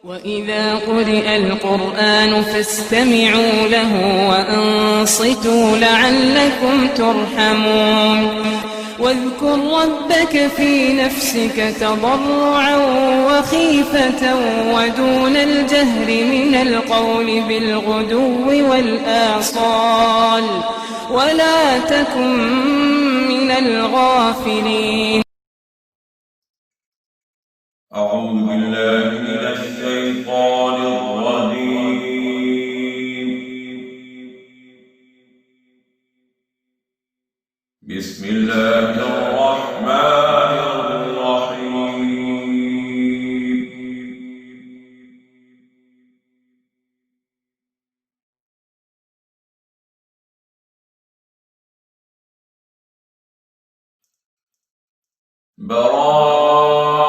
وإذا قرئ القرآن فاستمعوا له وأنصتوا لعلكم ترحمون واذكر ربك في نفسك تضرعا وخيفة ودون الجهر من القول بالغدو والآصال ولا تكن من الغافلين. أعوذ بالله من الشيطان الرجيم. بسم الله الرحمن الرحيم. براءة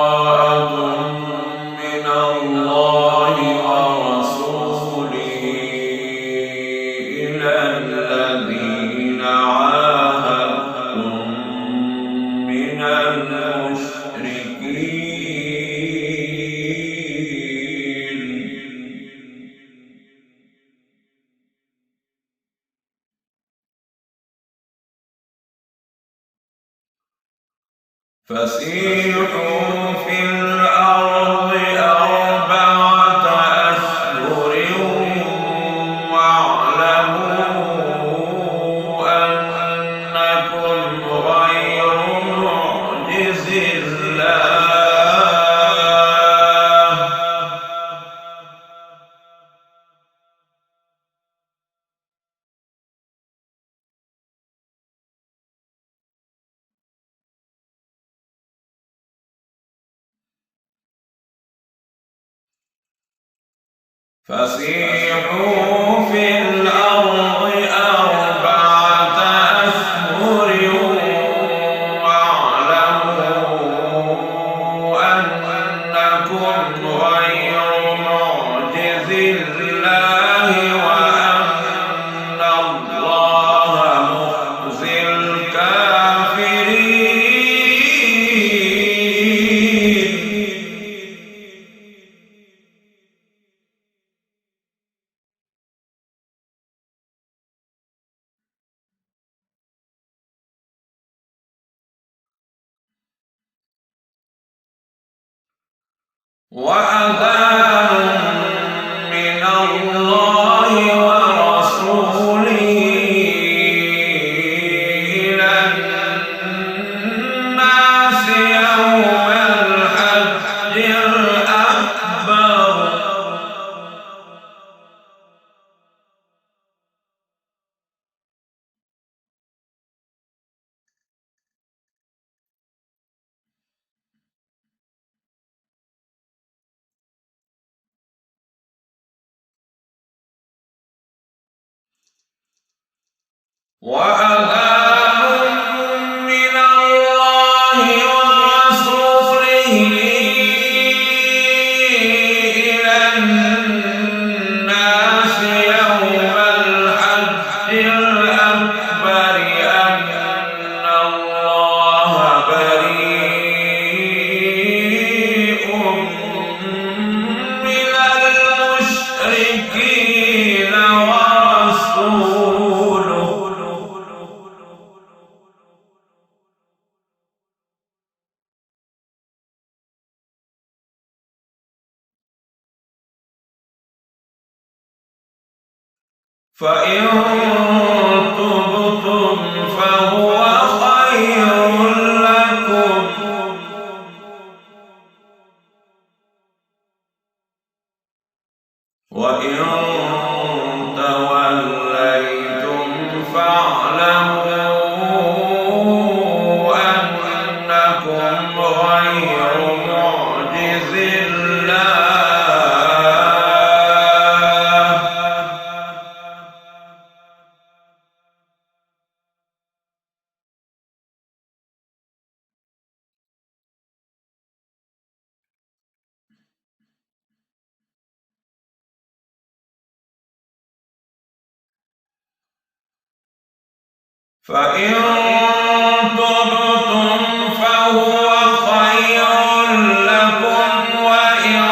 من الله ورسوله إلى الذين عاهدتم من المشركين. فسيحوا في الأرض أربعة أشهر واعلموا أنكم غير معجز الله. فسيحوا في الأرض أربعة أشهر واعلموا أنكم غير معجز الله وأن الله مخزي الكافرين. وأذان من الله ورسوله إلى الناس يوم الحج الأكبر وأذان من الله ورسوله إلى الناس يوم الحج الأكبر أن الله بريء من المشركين ورسوله. فإن تبتم فهو خير لكم وإن توليتم فاعلموا أنكم غير معجز الله. فإن تبتم فهو خير لكم وإن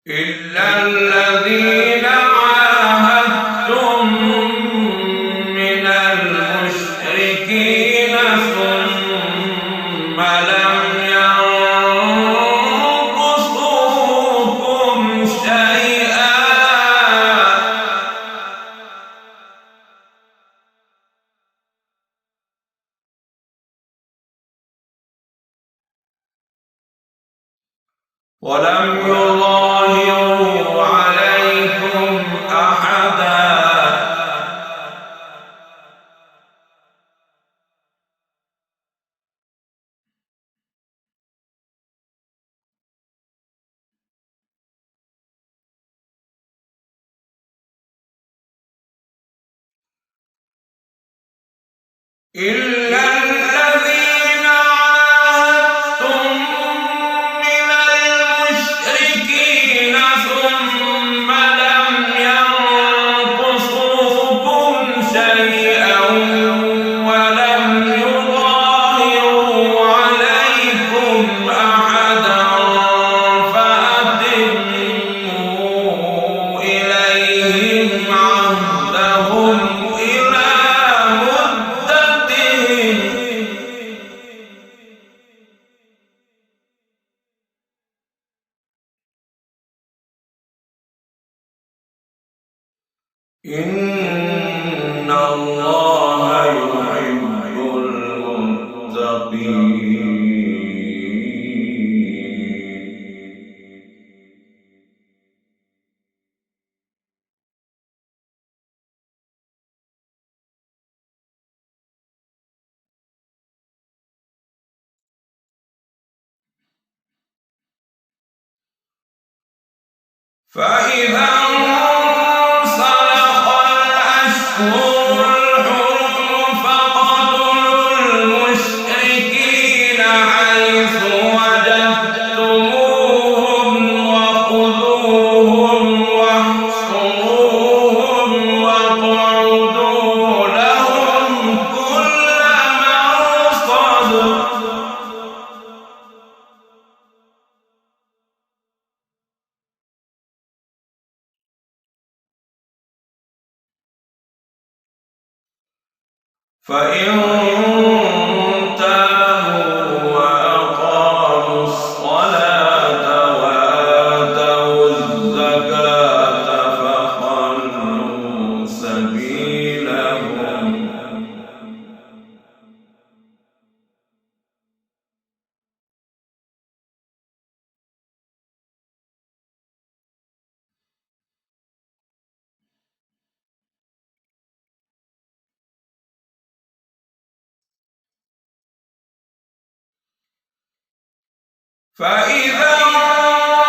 إلا الذين عاهدتم من المشركين ثم لم ينقصوكم شيئا ولم يظاهروا عليكم أحدا إلا الذين عاهدتم من المشركين ثم لم ينقصوكم شيئا ولم يظاهروا عليكم أحدا فأتموا إليهم عهدهم إلى مدتهم إن الله يحب المتقين. فإذا انسلخ الأشهر الحرم فاقتلوا المشركين حيث وجدتموهم وخذوهم واحصروهم واقعدوا لهم كل مرصد فإن تابوا وأقاموا الصلاة وآتوا الزكاة فخلوا سبيلهم فإذا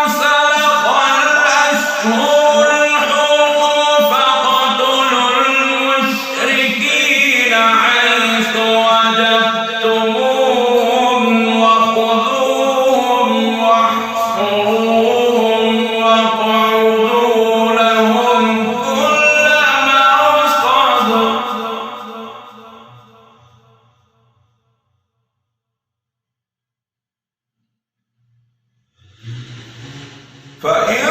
انسلخ الأشهر الحرم فاقتلوا المشركين حيث وجدتموهم وخذوهم واحصروهم واقعدوا لهم كل مرصد فإن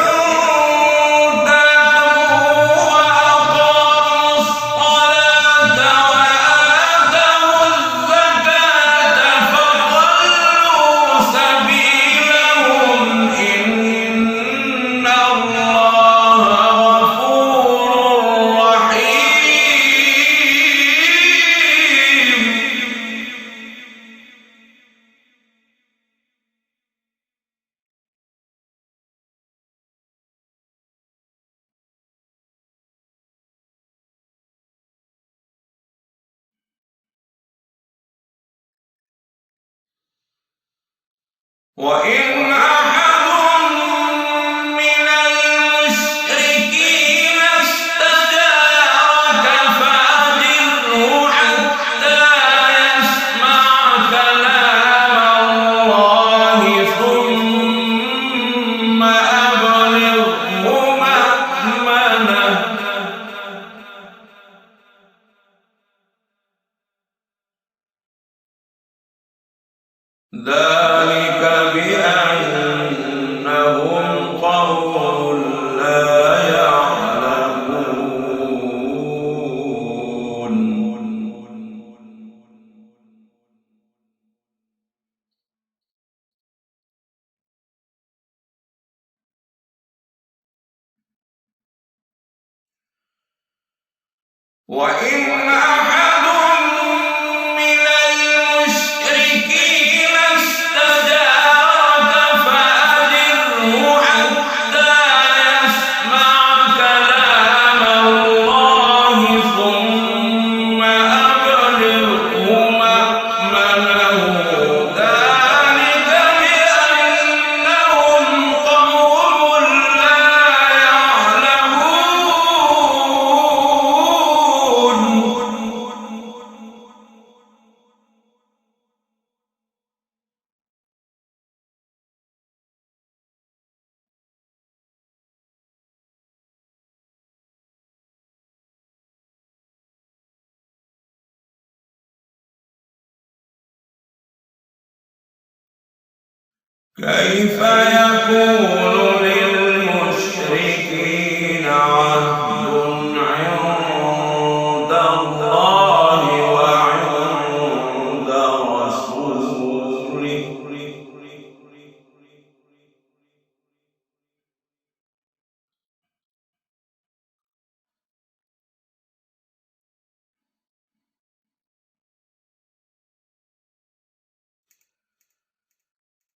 تابوا وأقاموا الصلاة وآتوا الزكاة فخلوا سبيلهم إن الله غفور رحيم. وإن أحد من المشركين استجارك فأجره حتى يسمع كلام الله ثم أبلغه مأمنه ذلك بأنهم قوم وإن أحد من المشركين استجارك فأجره حتى يسمع كلام الله ثم أبلغه مأمنه ذلك بأنهم قوم لا يعلمون. كيف يكون للمشركين عهد عند الله وعند رسوله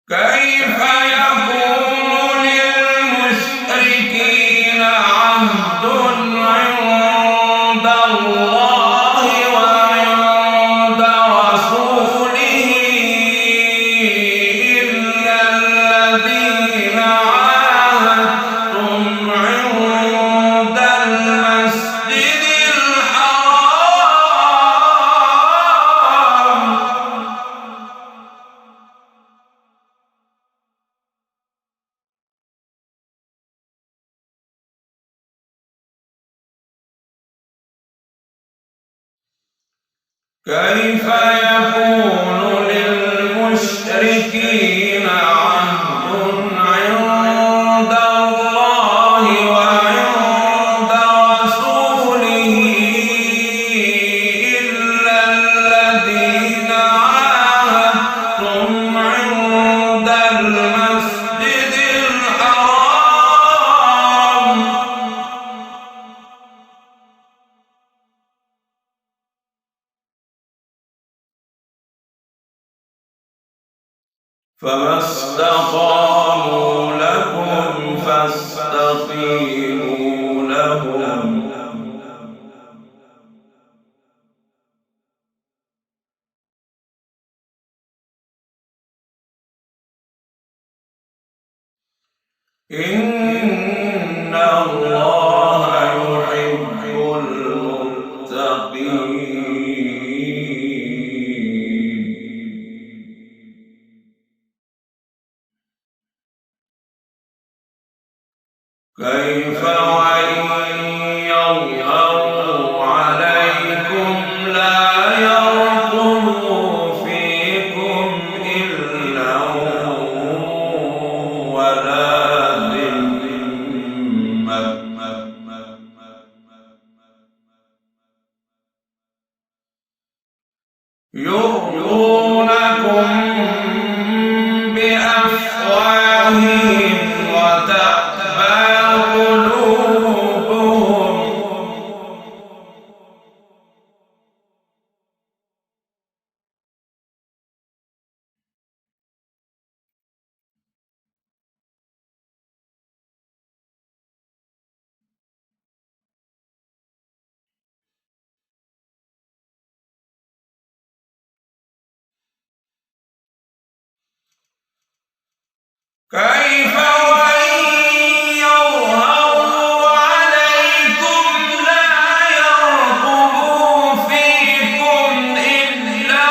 كيف يكون للمشركين عهد عند الله وعند رسوله إلا الذين عاهدتم عند المسجد الحرام. كيف يكون للمشركين عهد عند الله وعند رسوله إلا الذين عاهدتم عند المسجد الحرام. فما استقاموا لكم فاستقيموا لهم إن الله يحب المتقين. كيف وإن يظهروا عليكم لا يرقبوا فيكم إلا ولا ذمة يرضونكم بأفواههم وتأبى قلوبهم كيف وإن يظهروا عليكم لا يرقبوا فيكم إلا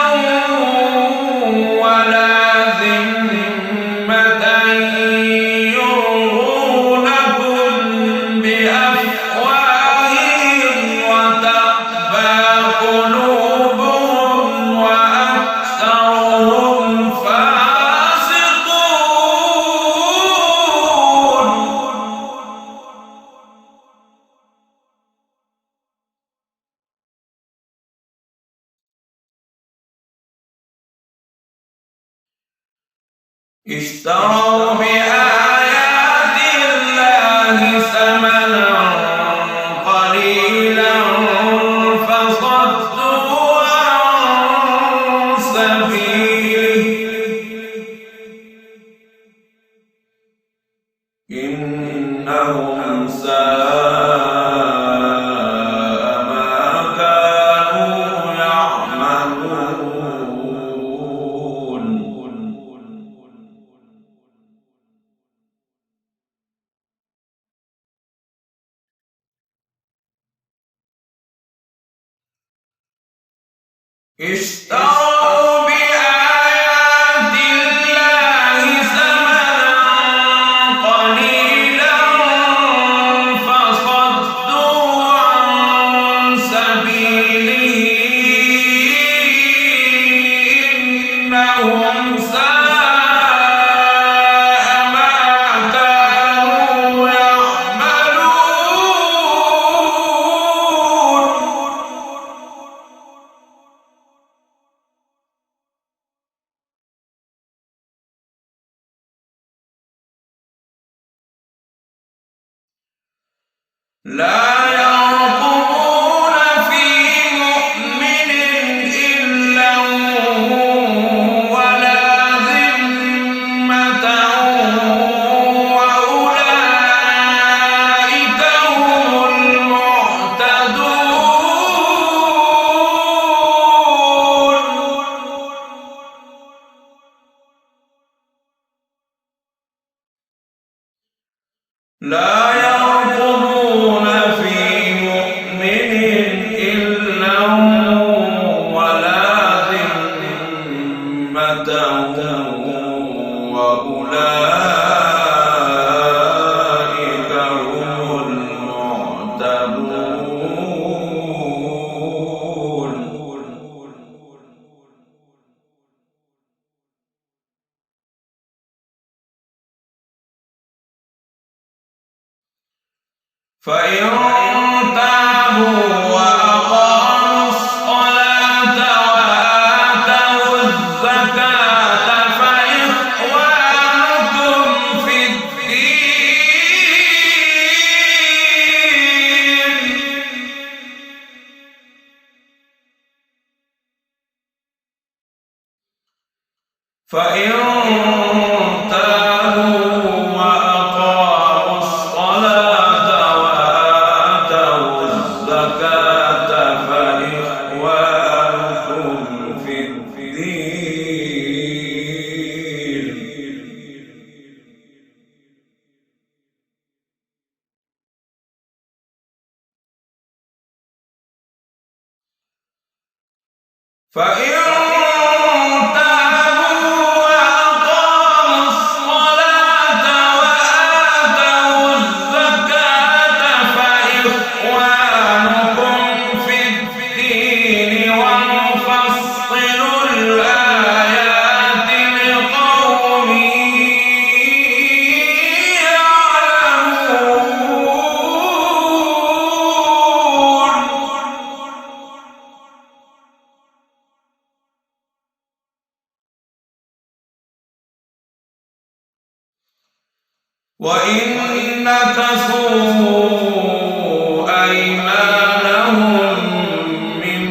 ولا ذمة يرضونكم بأفواههم وتأبى قلوبهم وأكثرهم اشتروا بآيات الله ثمنا قليلا اشتروا بآيات الله ثمنا قليلا فصدوا عن سبيله إنهم ساء ما كانوا يعملون. لا يرقبون في مؤمن إلا ولا ذمة وأولئك هم المعتدون. لا يرقبون في مؤمن إلا ولا ذمة وأولئك هم المعتدون. فإن تابوا وأقاموا الصلاة وآتوا الزكاة فإخوانكم في الدين. فإن تابوا وأقاموا الصلاة وآتوا الزكاة فإخوانكم في الدين. فإن وإن نكثوا أيمانهم من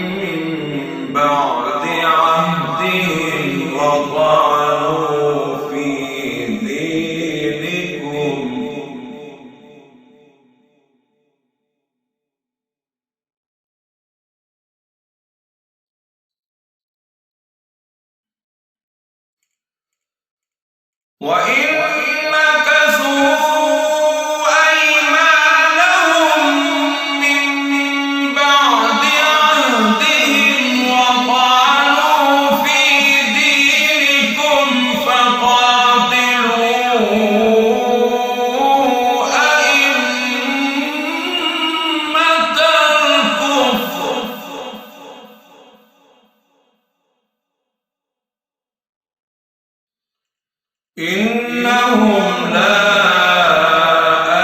بعد عهدهم وطعنوا في دينكم إنهم لا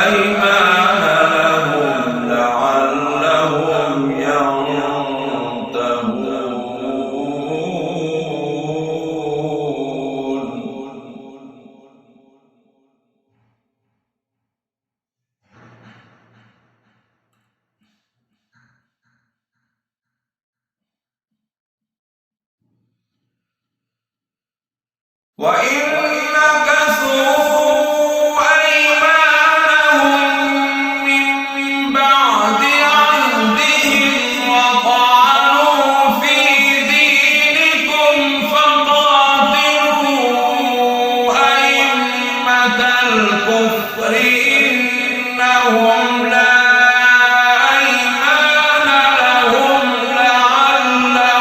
أيمان لهم لعلهم ينتهون. وإن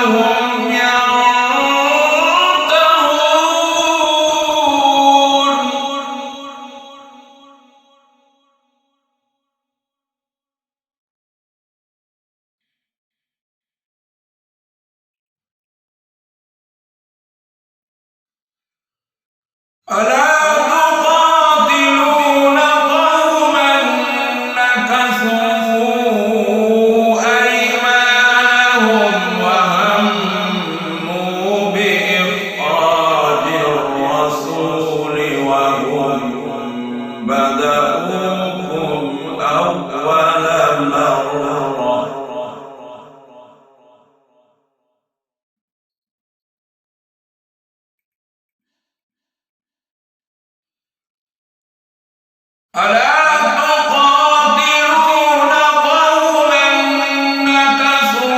إنهم ألا تقاتلون قوما نكثوا أيمانهم وهموا بإخراج الرسول وهم بدأوكم أول مرة ألا تقاتلون قوما نكثوا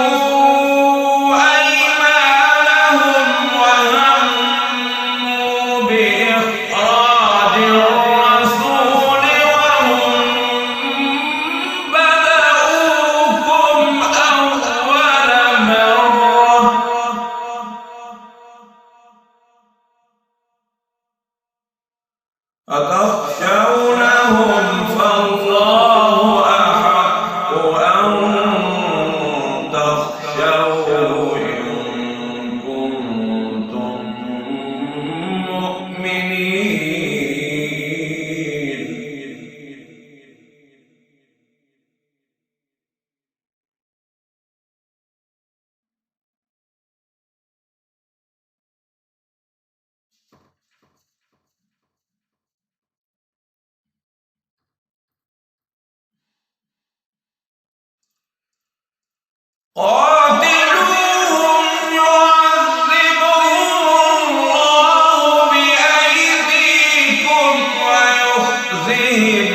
أيمانهم وهموا بإخراج الرسول وهم بدأوكم أول مرة أتخشونهم فالله أحق أن تخشوه إن كنتم مؤمنين قاتلوهم يعذبهم الله بأيديكم ويخزهم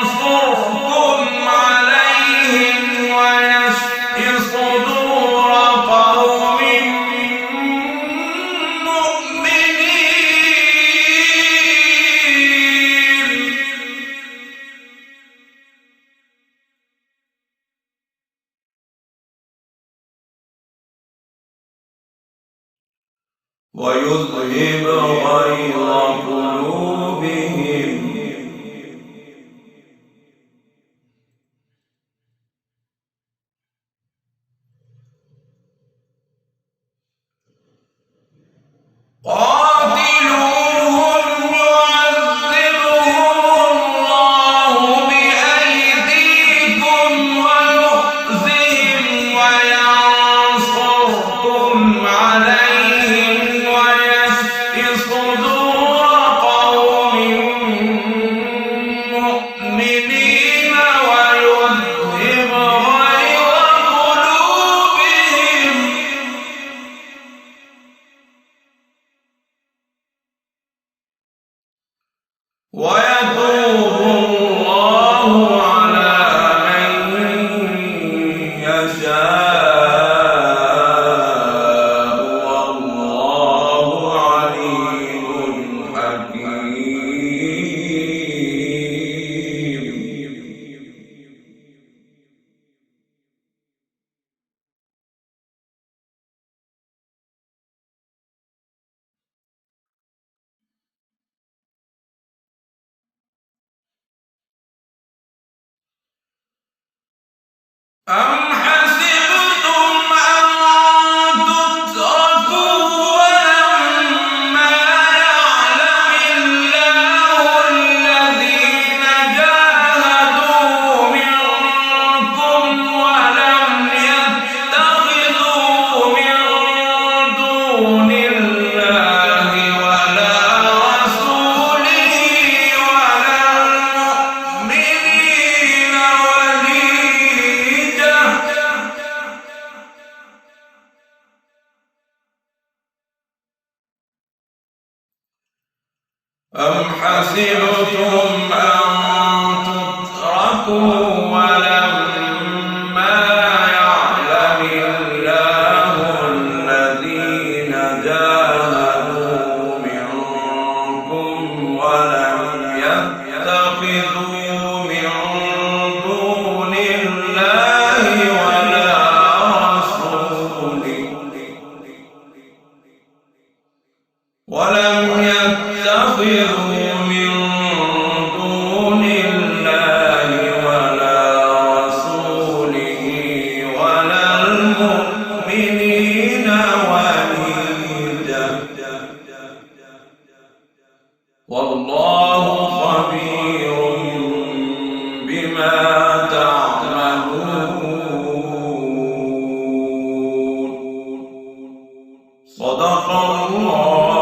وينصركم عليهم ويشف صدور قوم مؤمنين ويذهب غيظ قلوبهم قاتلوهم يعذبهم الله بأيديكم ويخزهم وينصركم عليهم ويشف صدور قوم مؤمنين ويذهب غيظ قلوبهم ويتوب الله على من يشاء والله عليم حكيم أم حسبتم أن تتركوا ولما يعلم الله الذين جاهدوا منكم ولم يتخذوا من دون الله ولا رسوله ولا المؤمنين وليجا أم حسبتم أن تتركوا ولما يعلم الله الذين جاهدوا منكم ولم يتخذوا من دون الله ولا رسوله ولم يتخذوا من دون الله ولا صدق الله